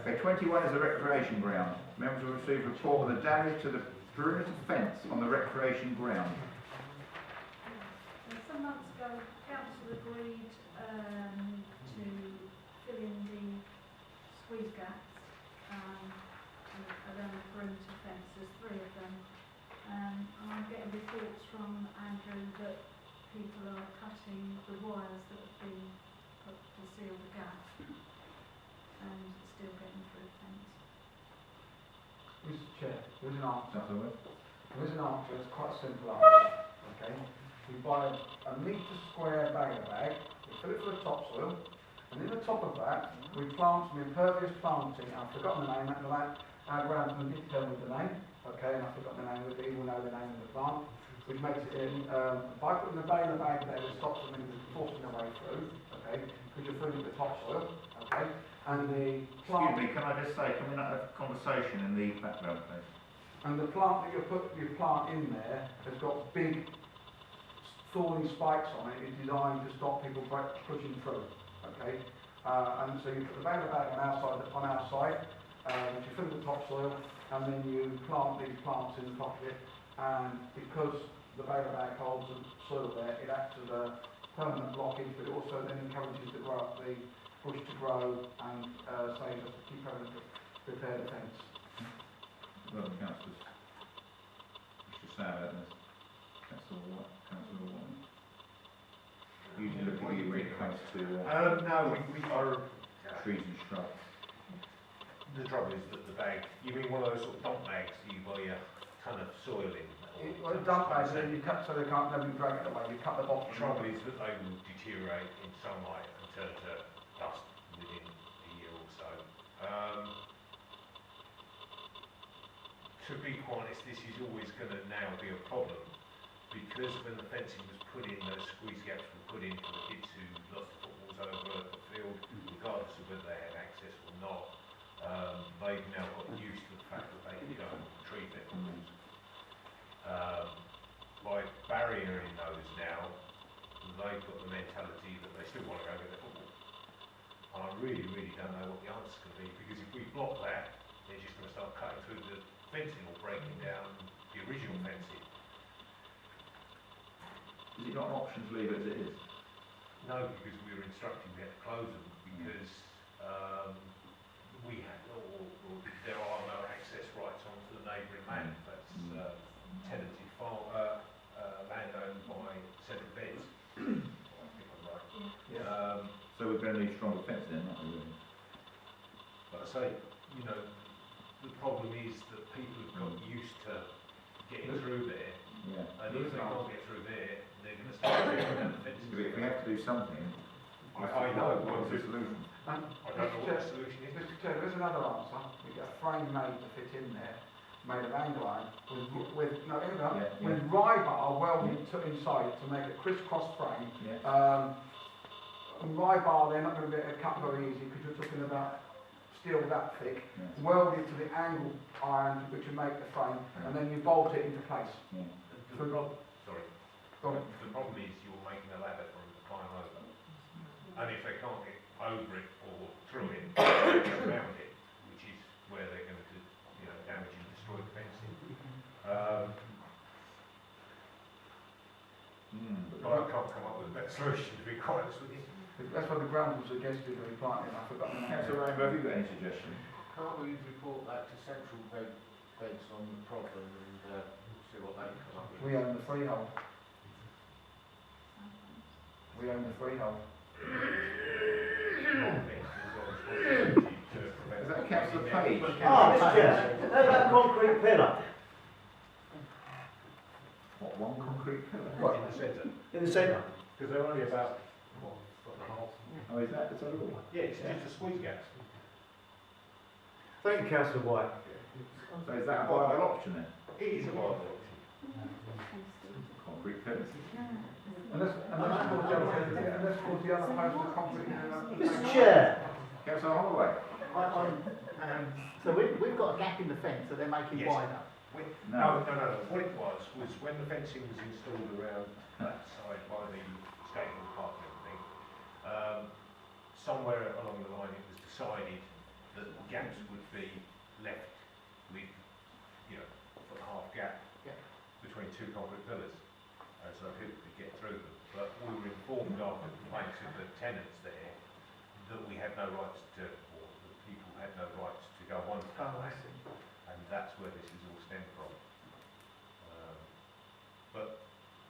Okay, 21 is the recreation ground. Members will receive a report of the damage to the perimeter fence on the recreation ground. Some months ago, council agreed to fill in the squeeze gaps around the perimeter fence. There's 3 of them. And I'm getting reports from Andrew that people are cutting the wires that have been put to seal the gap and still getting through the fence. Mr. Chair, there is an answer. Councillor Wood. There is an answer, it's quite a simple answer. Okay? We buy a metre square bag, we fill it full of topsoil, and in the top of that we plant some impervious planting. I've forgotten the name, our groundsman did tell me the name, okay, and I've forgotten the name, but he will know the name of the plant, which makes it in, by putting the baler bag there, it stops them forcing their way through, okay, because you're filling the topsoil, okay, and the plant... Excuse me, can I just say, can we not have a conversation in the background, please? And the plant that you plant in there has got big thorny spikes on it. It's designed to stop people pushing through. Okay, and so you put the baler bag on our side, which you fill with topsoil, and then you plant these plants in the top of it. And because the baler bag holds the soil there, it acts as a permanent blockage, but it also then encourages the bush to grow and saves us to keep having to repair the fence. Well, councillors, Mr. Sauer, Councillor Watt. Usually look at you when it comes to no, we are. trees and shrubs. The trouble is that the bag, you mean one of those sort of dump bags that you buy a ton of soil in? Well, dump bags, you cut so they can't never drag it away. You cut the bottom. The trouble is that they will deteriorate in sunlight and turn to dust within a year or so. To be quite honest, this is always going to now be a problem, because when the fencing was put in, those squeeze gaps were put in for the kids who lost the footballs over the field, regardless of whether they had access or not. They've now got used to the fact that they can go and retrieve their footballs. By barriering those now, they've got the mentality that they still want to go get their football. And I really, really don't know what the answer's going to be, because if we block that, they're just going to start cutting through the fencing or breaking down the original fencing. Is it not an option to leave it as it is? No, because we were instructed we had to close them, because we had, or there are no access rights onto the neighbouring land. That's tenanted land owned by Central Beds. I think I'm right. Yeah. So we're going to need stronger fence then, aren't we? Really? But I say, you know, the problem is that people have got used to getting through there, Yeah. and if they can't get through there, they're going to start tearing down the fences. If we have to do something, I know what's the what solution? I don't know what the solution is. Mr. Chair, there is another answer. We get a frame made to fit in there, made of angle iron, with rebar welded inside to make a crisscross frame. Yeah. And rebar, they're not going to be cut very easy, because you're talking about steel that thick, Yes. welded to the angle iron which will make the frame, and then you bolt it into place. Yeah. The problem, sorry, Go on. the problem is you're making a ladder for them to climb over, and if they can't get over it or through it, they go around it, which is where they're going to, you know, damage and destroy the fencing. But I can't come up with a better solution, to be quite honest with you. That's what the ground was suggested when we planted. I forgot the name. Councillor Rainbow, have you got any suggestion? Can't we report that to central beds on the problem and see what they come up with? We own the freehold. We own the freehold. Is that Councillor Page? Oh, Mr. Chair, that concrete pillar What, one concrete pillar? What? In the centre. in the centre. Because they're only about, what, foot and a half? Oh, is that the all? Yeah, it's just a squeeze gaps. Thank you, Councillor White. So is that a viable option then? It is a viable option. Concrete pillars? Unless towards the other post of concrete. Mr. Chair, Councillor Holloway? So we've got a gap in the fence that they're making Yes. wider. No. What it was when the fencing was installed around that side by the skateboard park and everything, somewhere along the line it was decided that gaps would be left with, you know, foot and a half gap Yeah. between two concrete pillars, so people could get through them. But we were informed after complaints of the tenants there that we had no rights to, or the people had no rights to go on to that Oh, I land, see. and that's where this is all stemmed from. But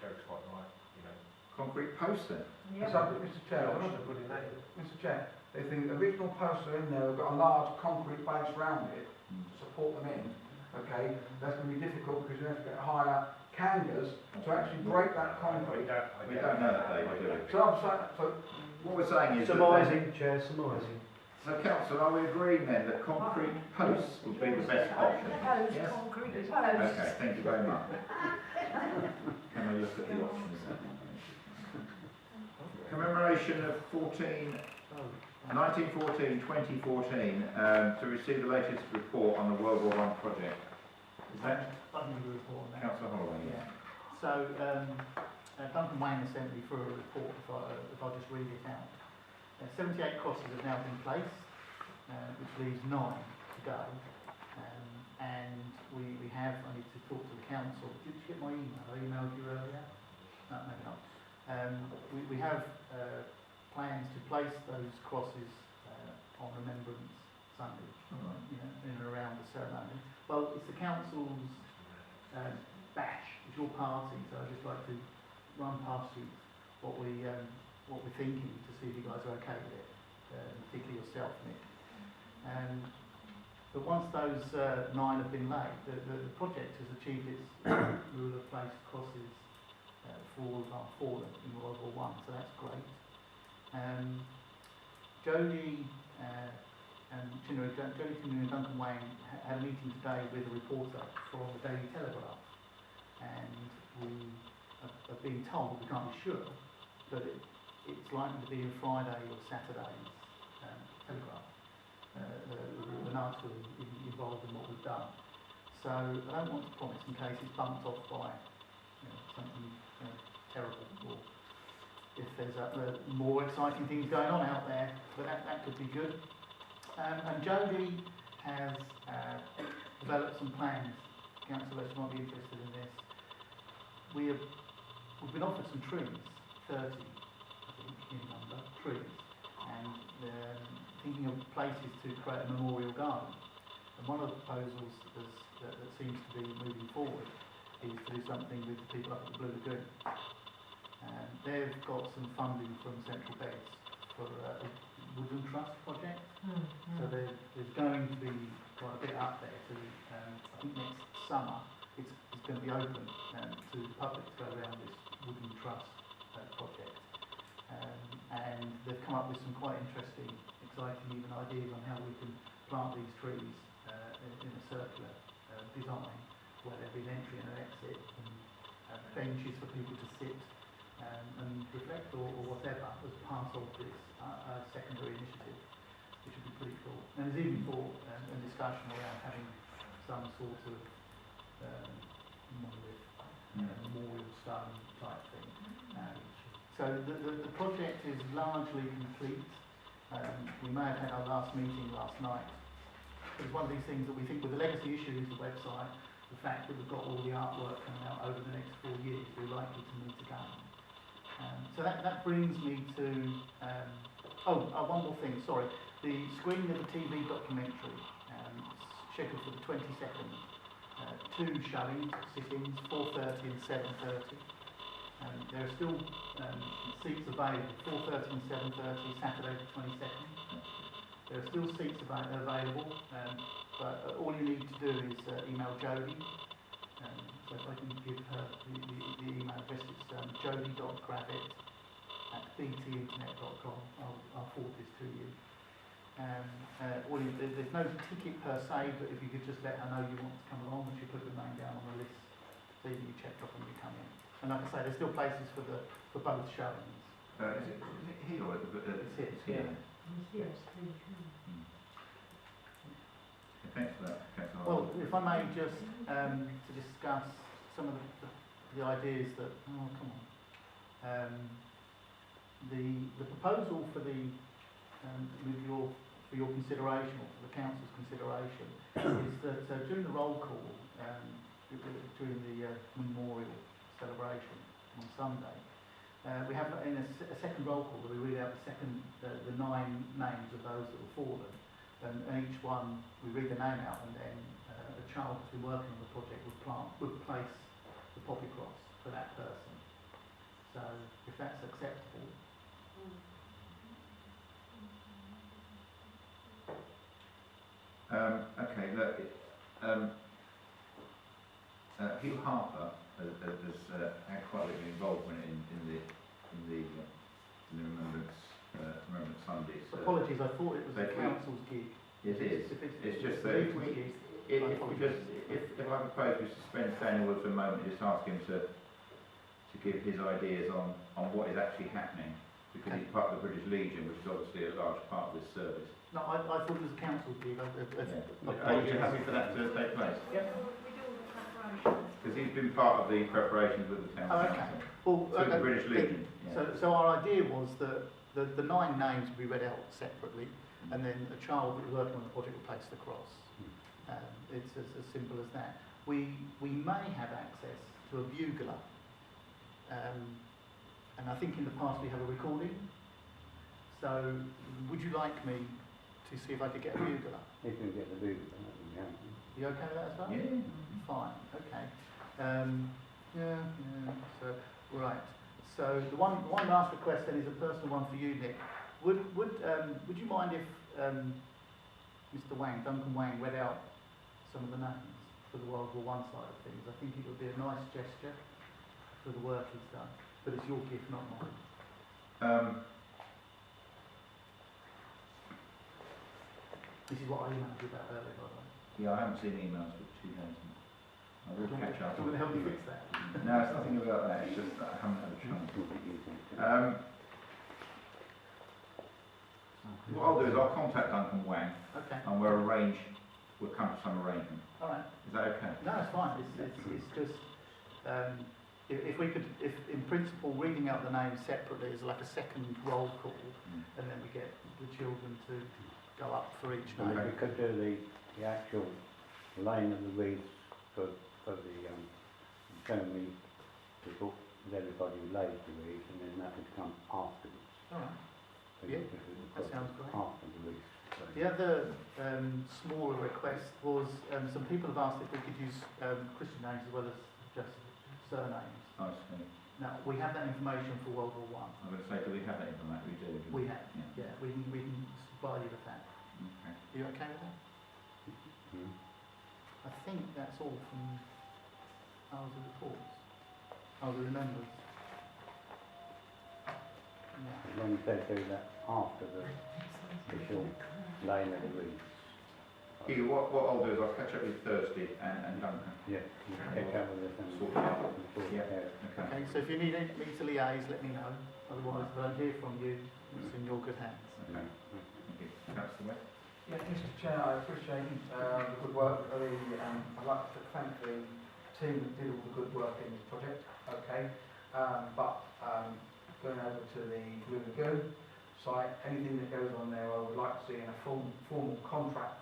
Derek's quite right, you know. Concrete posts then? So, Mr. Chair, Mr. Chair, if the original posts are in there, we've got a large concrete base around it to support them in, okay, that's going to be difficult because you have to get higher cangers to actually break that concrete. We don't know that, David, do we? So I'm saying, so What we're saying is that... Surmising, Chair, surmising. So council, are we agreeing then that concrete posts would be the best option? Yes? Concrete posts. Okay, thank you very much. Can we look at the options then? Commemoration of 1914-2014 to receive the latest report on the World War I project. Is that Funding report on that. Councillor Holloway? Yeah. So, Duncan Wayne has sent me through a report, if I just read it out. 78 crosses have now been placed, which leaves 9 to go. And we have, I need to talk to the council. Did you get my email? I emailed you earlier? No, maybe not. We have plans to place those crosses on Remembrance Sunday, you know, in and around the ceremony. Well, it's the council's bash, it's your party, so I'd just like to run past you what we're thinking to see if you guys are okay with it, particularly yourself, Nick. But once those 9 have been laid, the project has achieved its rule of place crosses for all of our fallen in World War I, so that's great. Jodie Tinner and Duncan Wayne had a meeting today with a reporter from the Daily Telegraph, and we are being told, we can't be sure, but it's likely to be in Friday or Saturday's Telegraph, an article involved in what we've done. So I don't want to promise in case it's bumped off by something terrible, or if there's more exciting things going on out there, but that could be good. And Jodie has developed some plans. Councillors might be interested in this. We've been offered some trees, 30, I think, in number, trees, and thinking of places to create a memorial garden. And one of the proposals that seems to be moving forward is to do something with the people up at the Blue Lagoon. They've got some funding from Central Beds for a wooden trust project. So there's going to be quite a bit up there. So I think next summer it's going to be open to the public to go around this wooden trust project. And they've come up with some quite interesting, exciting even ideas on how we can plant these trees in a circular design where there'll be an entry and an exit and benches for people to sit and reflect or whatever as part of this secondary initiative, which would be pretty cool. And there's even thought and discussion around having some sort of monolith, memorial stone type thing. So the project is largely complete. We may have had our last meeting last night. It's one of these things that we think with the legacy issues, the website, the fact that we've got all the artwork coming out over the next 4 years, we're likely to need to go. So that brings me to, one more thing, sorry. The screening of the TV documentary, scheduled for the 22nd. 2 showings, sit-ins, 4:30 and 7:30. There are still seats available, 4:30 and 7:30, Saturday the 22nd. There are still seats available, but all you need to do is email Jodie. So if I can give her the email address, it's jodie.gravitt@btinternet.com. I'll forward this to you. There's no ticket per se, but if you could just let her know you want to come along, and she'll put your name down on the list so you can be checked off when you come in. And like I say, there's still places for both showings. Is it here or It's here. Yes, Thanks for that, Councillor Well, Holloway. if I may just to discuss some of the ideas that, the proposal for the with your for your consideration, or for the council's consideration, is that during the roll call, during the memorial celebration on Sunday, we have in a second roll call where we read out the 9 names of those that were fallen, and each one we read the name out, and then a child who's been working on the project would place the poppy cross for that person. So if that's acceptable. Okay, look, Hugh Harper has had quite a bit of involvement in the Remembrance Sundays. Apologies, I thought it was the Thank you. council's gig. It is. It's just that It's the gig. if I propose we suspend Daniel Wood for a moment, just ask him to give his ideas on what is actually happening, because he's part of the British Legion, which is obviously a large part of this service. No, I thought it was a council gig. Are you happy for that to take place? We do all the preparations. Because he's been part of the preparations with the town Oh, okay. council. Well, Through the British Legion. Yeah. So our idea was that the 9 names would be read out separately, and then a child that was working on the project would place the cross. It's as simple as that. We may have access to a bugler, and I think in the past we have a recording. So would you like me to see if I could get a bugler? You can get the booth, that'd be handy. You okay with that as well? Yeah. Fine, okay. Yeah, so, right. So the one last request then is a personal one for you, Nick. Would you mind if Mr. Wang, Duncan Wang, read out some of the names for the World War I side of things? I think it would be a nice gesture for the work he's done, but it's your gift, not mine. This is what I emailed you about earlier, by the way. Yeah, I haven't seen emails for 2 days. I will catch up. Do you want to help me fix that? No, it's nothing about that. It's just that I haven't had a chance. What I'll do is I'll contact Duncan Wang Okay. and we'll come to some arrangement. All right. Is that okay? No, it's fine. It's just if we could, if in principle reading out the names separately is like a second roll call, and then we get the children to go up for each name. We could do the actual laying of the wreaths for the ceremony before everybody lays the wreaths, and then that would come afterwards. All right. So Yeah, you could that sounds great. after the wreaths. The other smaller request was some people have asked if we could use Christian names as well as just surnames. I see. Now, we have that information for World War I. I'm going to say, do we have that information? We do. We have, Yeah. yeah, we can supply you with that. Okay. Are you okay with that? I think that's all from our reports. Our remembers. Yeah. As long as they do that after the official laying of the wreaths. Hugh, what I'll do is I'll catch up with Thursday and Duncan. Yeah, you pick up with this and Sort it out. sort it Yeah. out. Okay. Okay, so if you need me to liaise, let me know. Otherwise, if I don't hear from you, it's in your good hands. Okay. Thank you. Councillor West? Yeah, Mr. Chair, I appreciate the good work. I'd like to thank the team that did all the good work in this project. Okay, but going over to the Blue Lagoon site, anything that goes on there, I would like to see in a formal contract.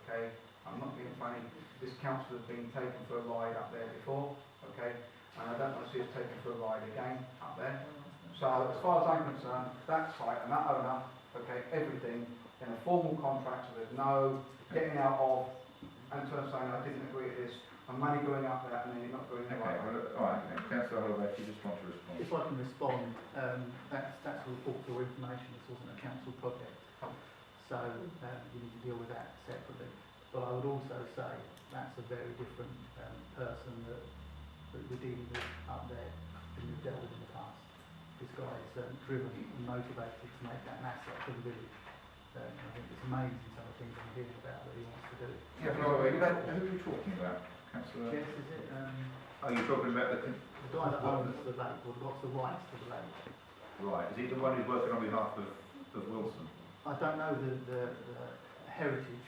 Okay, I'm not being funny. This council has been taken for a ride up there before. Okay, and I don't want to see us taken for a ride again up there. So as far as I'm concerned, that site and that owner, okay, everything in a formal contract, so there's no getting out of and saying I didn't agree to this, and money going up there and then you're not going the Okay, right way. well, all right, okay. Councillor Holloway, if you just want to respond. If I can respond, that's a report for information. This wasn't a council project, so you need to deal with that separately. But I would also say that's a very different person that we're dealing with up there than we've dealt with in the past. This guy is driven and motivated to make that an asset for the village. I think it's amazing some of the things I'm hearing about that he wants to do. Yeah, Holloway, who are you talking about? Councillor? Jess, is it? Oh, you're talking about the The guy that owns the lake, or lots of rights to the lake. right. Is he the one who's working on behalf of Wilson? I don't know the heritage,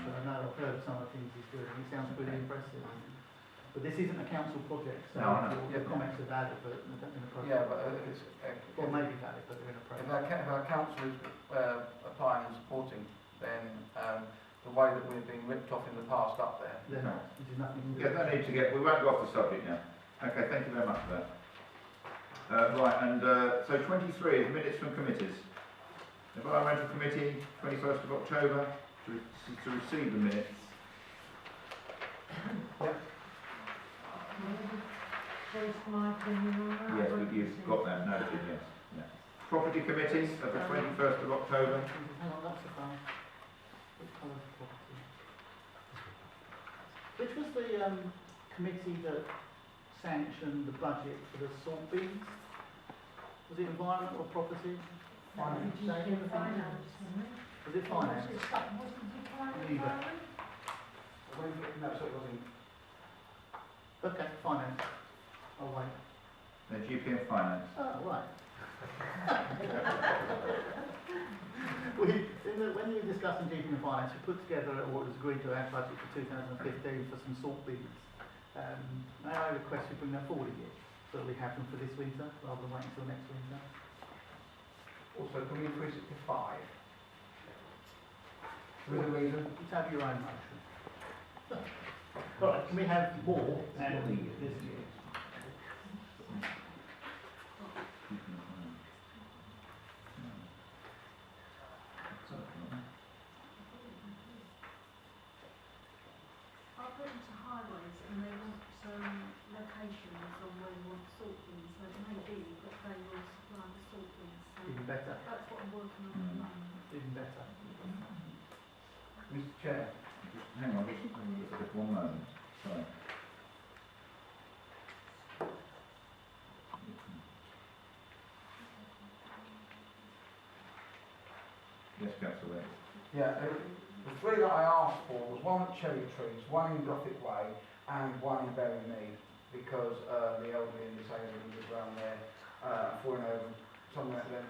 but I know I've heard of some of the things he's doing. It sounds pretty impressive. But this isn't a council project, so No, I know. your comments are valid, but they're inappropriate. Yeah, but Or maybe valid, but they're inappropriate. if our council is applying and supporting than the way that we've been ripped off in the past up there. They're not. This is nothing. Yeah, no need to get, we won't go off the subject now. Okay, thank you very much for that. Right, and so 23 is minutes from committees. Environmental Committee, 21st of October, to receive the minutes. Voice my opinion on that. Yes, but you've got that noted, yes. Yeah. Property Committee of the 21st of October. Hang on, that's the fine. Which colour is the property? Which was the committee that sanctioned the budget for the salt bins? Was it environment or property? Finance. Finance. Was it finance? Wasn't it finance? Neither. No, so it wasn't. Okay, finance. Oh, wait. The GP and Finance. Oh, right. When we were discussing GP and finance, we put together what was agreed to our budget for 2015 for some salt bins. May I request we bring that forward again, so that we have them for this winter, rather than waiting until next winter? Also, can we increase it to 5? With a reason? You have your own motion. Right, can we have more and this year? I've written to highways and they want some locations on where you want salt bins, so it may be that they will supply the salt bins. So Even better, that's what I'm working on at the moment. even better. Mr. Chair, Just hang on, just 1 moment. Sorry. Yes, Councillor. yeah, the 3 that I asked for was one at Cherry Trees, one in Gothic Way, and one in Berrymead, because the elderly and disabled was around there, falling over, some of them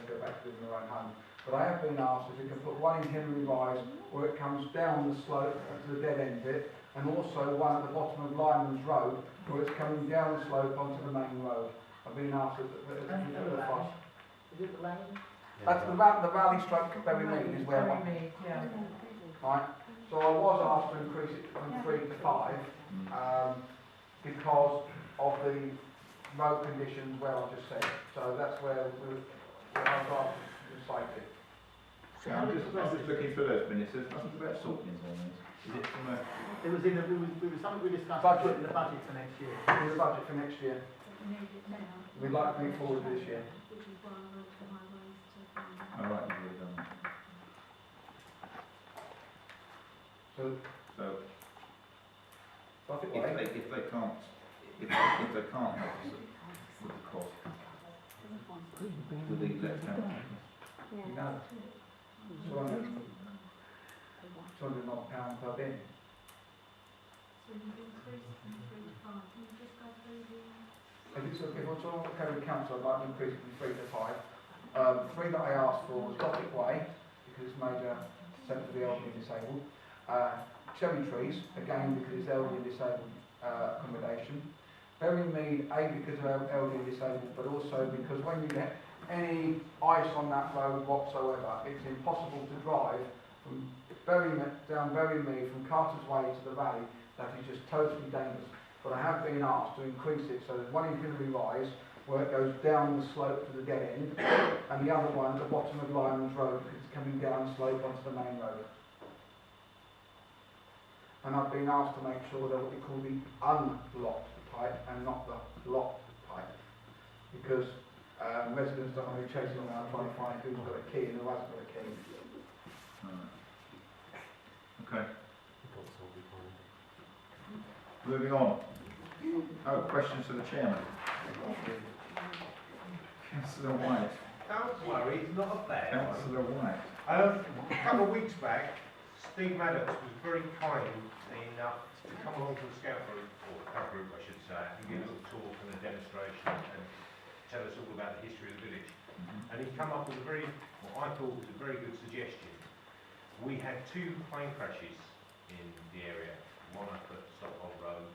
go back to their own home. But I have been asked if we can put one in Henry Rise, where it comes down the slope to the dead end bit, and also one at the bottom of Lyman's Road, where it's coming down the slope onto the main road. I've been asked if we can put the fast. Is it the lane? That's the valley stroke Berrymead is where one. Yeah. Right, so I was asked to increase it from 3 to 5, because of the road conditions where I just said. So that's where I was asked to cite it. Yeah, I'm just looking through those minutes. There's nothing about salt bins on these. Is it from a... It was in the, it was something we discussed Budget. in the budget for next year. In the budget for next year, But we need it now. we'd like to move forward this year. Which is why I wrote to highways to find out. All right, you've already done that. So, So, Gothic if Way, they can't help us with the cost, will they let us know? no, £200 per bin. So you've increased it from 3 to 5. Can you just go through the... If we're talking about County Council, I'd like to increase it from 3 to 5. 3 that I asked for was Gothic Way, because it's major centre for the elderly and disabled. Cherry Trees, again because it's elderly and disabled accommodation. Berrymead, A, because of elderly and disabled, but also because when you get any ice on that road whatsoever, it's impossible to drive from down Berrymead from Carter's Way to the valley. That is just totally dangerous. But I have been asked to increase it, so there's one in Hillary Rise where it goes down the slope to the dead end, and the other one at the bottom of Lyman's Road because it's coming down the slope onto the main road. And I've been asked to make sure that what we call the unlocked pipe and not the locked pipe, because residents don't want to be chasing around trying to find who's got a key and who hasn't got a key. Okay. Moving on. Oh, questions to the chairman. Councillor White. Don't worry, it's not a bad one. Councillor White. A couple of weeks back, Steve Maddox was very kind enough to come along to the scout group, or club group I should say, and give a little talk and a demonstration and tell us all about the history of the village. And he come up with a very, what I thought was a very good suggestion. We had 2 plane crashes in the area, one up at Stockholm Road